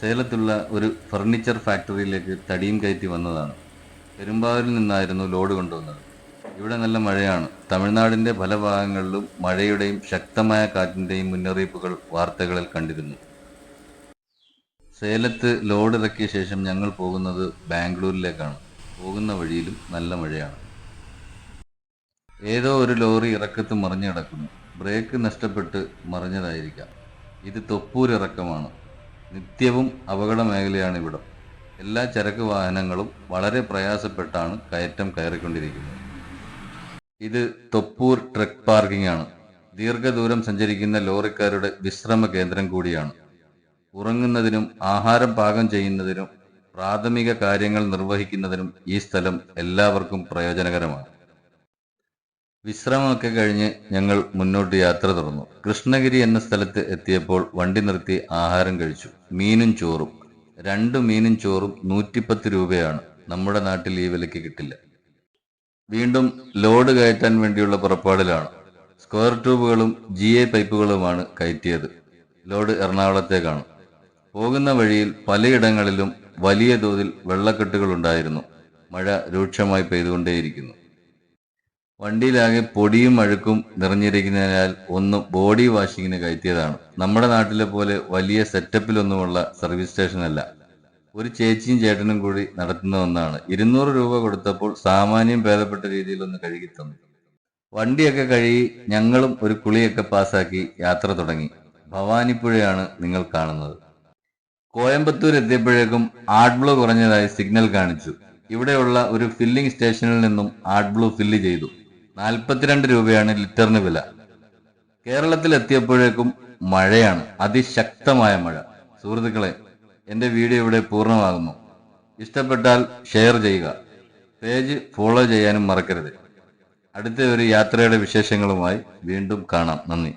സേലത്തുള്ള ഒരു ഫർണിച്ചർ ഫാക്ടറിയിലേക്ക് തടിയും കയറ്റി വന്നതാണ്. പെരുമ്പാവൂരിൽ നിന്നായിരുന്നു ലോഡ് കൊണ്ടുവന്നത്. ഇവിടെ നല്ല മഴയാണ്. തമിഴ്നാടിന്റെ പല ഭാഗങ്ങളിലും മഴയുടെയും ശക്തമായ കാറ്റിന്റെയും മുന്നറിയിപ്പുകൾ വാർത്തകളിൽ കണ്ടിരുന്നു. സേലത്ത് ലോഡ് ഇറക്കിയ ശേഷം ഞങ്ങൾ പോകുന്നത് ബാംഗ്ലൂരിലേക്കാണ്. പോകുന്ന വഴിയിലും നല്ല മഴയാണ്. ഏതോ ഒരു ലോറി ഇറക്കത്ത് മറിഞ്ഞു കിടക്കുന്നു. ബ്രേക്ക് നഷ്ടപ്പെട്ട് മറിഞ്ഞതായിരിക്കാം. ഇത് തൊപ്പൂർ ഇറക്കമാണ്. നിത്യവും അപകട മേഖലയാണ് ഇവിടം. എല്ലാ ചരക്ക് വാഹനങ്ങളും വളരെ പ്രയാസപ്പെട്ടാണ് കയറ്റം കയറിക്കൊണ്ടിരിക്കുന്നത്. ഇത് തൊപ്പൂർ ട്രക്ക് പാർക്കിംഗ് ആണ്. ദീർഘദൂരം സഞ്ചരിക്കുന്ന ലോറിക്കാരുടെ വിശ്രമ കേന്ദ്രം കൂടിയാണ്. ഉറങ്ങുന്നതിനും ആഹാരം പാകം ചെയ്യുന്നതിനും പ്രാഥമിക കാര്യങ്ങൾ നിർവഹിക്കുന്നതിനും ഈ സ്ഥലം എല്ലാവർക്കും പ്രയോജനകരമാണ്. വിശ്രമമൊക്കെ കഴിഞ്ഞ് ഞങ്ങൾ മുന്നോട്ട് യാത്ര തുടർന്നു. കൃഷ്ണഗിരി എന്ന സ്ഥലത്ത് എത്തിയപ്പോൾ വണ്ടി നിർത്തി ആഹാരം കഴിച്ചു. മീനും ചോറും. 2 മീനും ചോറും 110 രൂപയാണ്. നമ്മുടെ നാട്ടിൽ ഈ വിലയ്ക്ക് കിട്ടില്ല. വീണ്ടും ലോഡ് കയറ്റാൻ വേണ്ടിയുള്ള പുറപ്പാടിലാണ്. സ്ക്വയർ ട്യൂബുകളും GA പൈപ്പുകളുമാണ് കയറ്റിയത്. ലോഡ് എറണാകുളത്തേക്കാണ്. പോകുന്ന വഴിയിൽ പലയിടങ്ങളിലും വലിയ തോതിൽ വെള്ളക്കെട്ടുകൾ ഉണ്ടായിരുന്നു. മഴ രൂക്ഷമായി പെയ്തുകൊണ്ടേയിരിക്കുന്നു. വണ്ടിയിലാകെ പൊടിയും അഴുക്കും നിറഞ്ഞിരിക്കുന്നതിനാൽ ഒന്ന് ബോഡി വാഷിങ്ങിന് കയറ്റിയതാണ്. നമ്മുടെ നാട്ടിലെ പോലെ വലിയ സെറ്റപ്പിലൊന്നുമുള്ള സർവീസ് സ്റ്റേഷനല്ല. ഒരു ചേച്ചിയും ചേട്ടനും കൂടി നടത്തുന്ന ഒന്നാണ്. 200 രൂപ കൊടുത്തപ്പോൾ സാമാന്യം ഭേദപ്പെട്ട രീതിയിൽ ഒന്ന് കഴുകി തന്നു. വണ്ടിയൊക്കെ കഴുകി ഞങ്ങളും ഒരു കുളിയൊക്കെ പാസാക്കി യാത്ര തുടങ്ങി. ഭവാനിപ്പുഴയാണ് നിങ്ങൾ കാണുന്നത്. കോയമ്പത്തൂർ എത്തിയപ്പോഴേക്കും ആഡ്ബ്ലൂ കുറഞ്ഞതായി സിഗ്നൽ കാണിച്ചു. ഇവിടെയുള്ള ഒരു ഫില്ലിംഗ് സ്റ്റേഷനിൽ നിന്നും ആഡ്ബ്ലൂ ഫില്ല് ചെയ്തു. 42 രൂപയാണ് ലിറ്ററിന് വില. കേരളത്തിൽ എത്തിയപ്പോഴേക്കും മഴയാണ്, അതിശക്തമായ മഴ. സുഹൃത്തുക്കളെ, എൻ്റെ വീഡിയോ ഇവിടെ പൂർണ്ണമാകുന്നു. ഇഷ്ടപ്പെട്ടാൽ ഷെയർ ചെയ്യുക. പേജ് ഫോളോ ചെയ്യാനും മറക്കരുത്. അടുത്ത ഒരു യാത്രയുടെ വിശേഷങ്ങളുമായി വീണ്ടും കാണാം. നന്ദി.